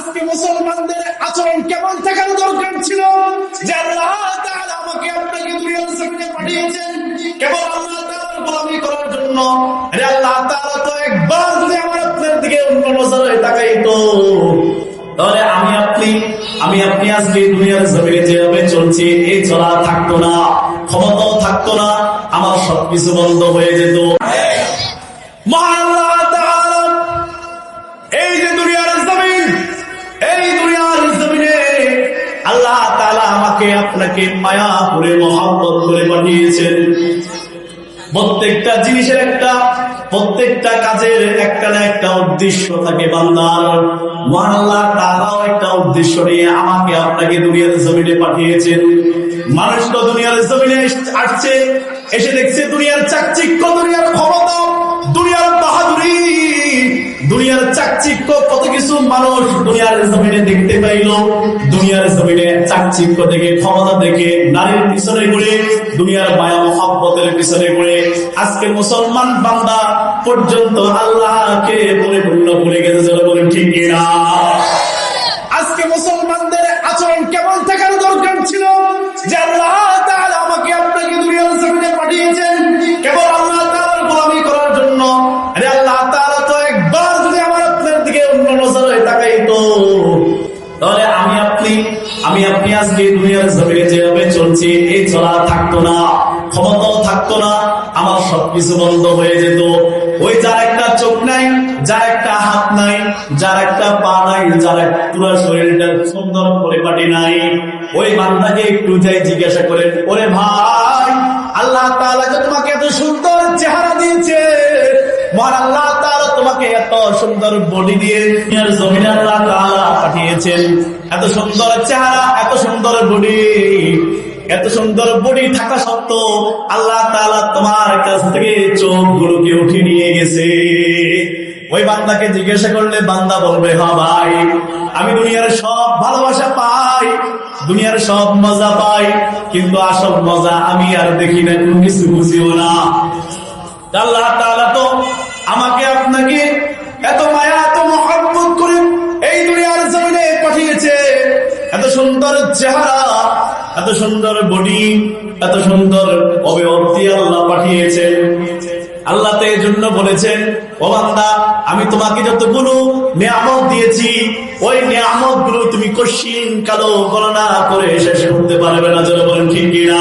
আজকে মুসলমানদের আচরণ কেমন থাকার দরকার ছিল যে আল্লাহ তাআলা আমাকে আপনাকে দুনিয়ার জমিনে পাঠিয়েছেন কেবল আল্লাহ তাআলার গোলামি করার জন্য। আরে আল্লাহ তাআলা তো একবার যদি আমার আপনার দিকে অন্য নজরে তাকাইতো, তাহলে আমি আপনি আজকে দুনিয়ার জমিনে যেভাবে চলছি এই চলা থাকতো না, ক্ষমতাও থাকতো না, আমার সবকিছু বন্ধ হয়ে যেত। মহান আল্লাহ তাআলা এই যে দুনিয়ার জমিন, এই দুনিয়ার জমিনে আল্লাহ তাআলা আমাকে আপনাকে মায়া করে মহব্বত করে পাঠিয়েছেন। প্রত্যেকটা জিনিসের প্রত্যেকটা কাজের একটা না একটা উদ্দেশ্য থাকে বান্দার। মহান আল্লাহ তাআলাও একটা উদ্দেশ্য নিয়ে আমাকে আপনাকে দুনিয়ার জমিনে পাঠিয়েছেন। মানুষ তো দুনিয়ার জমিনে আসছে, এসে দেখছে দুনিয়ার চাকচিক্য, দুনিয়ার ক্ষমতা, দুনিয়ার বাহাদুরি, দুনিয়ার চাকচিক্য, কত কিছু মানুষ দুনিয়ার জমিনে দেখতে পাইল। দুনিয়ার জমিনে চাকচিক্য দেখে, ক্ষমতা দেখে, নারীর পিছনে ঘুরে, দুনিয়ার মায়া মহব্বতের পিছনে ঘুরে আজকে মুসলমান বান্দা পর্যন্ত আল্লাহকে পরিপূর্ণ ভুলে গেছে। যারা বলেন ঠিক কিনা? আজকে মুসলমানদের আচরণ কেমন থাকার দরকার ছিল যে আল্লাহ তাআলা আমাকে আপনাকে দুনিয়ার জমিনে পাঠিয়েছেন কেবল আল্লাহ তাআলার গোলামি করার জন্য। আরে আল্লাহ তাআলা তো একবার যদি আমার আপনার দিকে অন্য নজরে তাকাইতো, তাহলে আমি আপনি আজকে দুনিয়ার জমিনে যেভাবে চলছি এই চলা থাকতো না, ক্ষমতাও থাকতো না, আমার সবকিছু বন্ধ হয়ে যেত। ওই যার একটা চোখ নাই, যার একটা হাত নাই, যার একটা পা নাই, যার পুরো শরীরটা সুন্দর পরিপাটি নাই, ওই বান্দাকে একটু যাই জিজ্ঞাসা করেন, ওরে ভাই, আল্লাহ তাআলা যে তোমাকে এত সুন্দর চেহারা দিয়েছে, মহান আল্লাহ তাআলা তোমাকে এত সুন্দর বডি দিয়ে দুনিয়ার জমিনে আল্লাহ তাআলা পাঠিয়েছেন, এত সুন্দর চেহারা, এত সুন্দর বডি, এত সুন্দর বডি থাকা সত্ত্বেও আল্লাহ তাআলা তোমার কাছ থেকে চোখগুলোকে উঠিয়ে নিয়ে গেছে। ওই বান্দাকে জিজ্ঞাসা করলে বান্দা বলবে, হ্যাঁ ভাই, আমি দুনিয়ার সব ভালোবাসা পাই, দুনিয়ার সব মজা পাই, কিন্তু আসল মজা আমি আর দেখি না, কোনো কিছু বুঝিও না। আল্লাহ তাআলা তো আমাকে আপনাকে এত মায়া, এত মহব্বত করে এই দুনিয়ার জমিনে পাঠিয়েছে, এত সুন্দর চেহারা, এত সুন্দর বডি, এত সুন্দর অবয়ব দিয়ে আল্লাহ পাঠিয়েছেন। আল্লাহ তো এই জন্য বলেছেন, ও বান্দা, আমি তোমাকে যতগুলো নিয়ামত দিয়েছি, ওই নিয়ামত গুলো তুমি কশিন কালো গণনা করে শেষ করতে পারবে না। যারা বলেন ঠিক কিনা?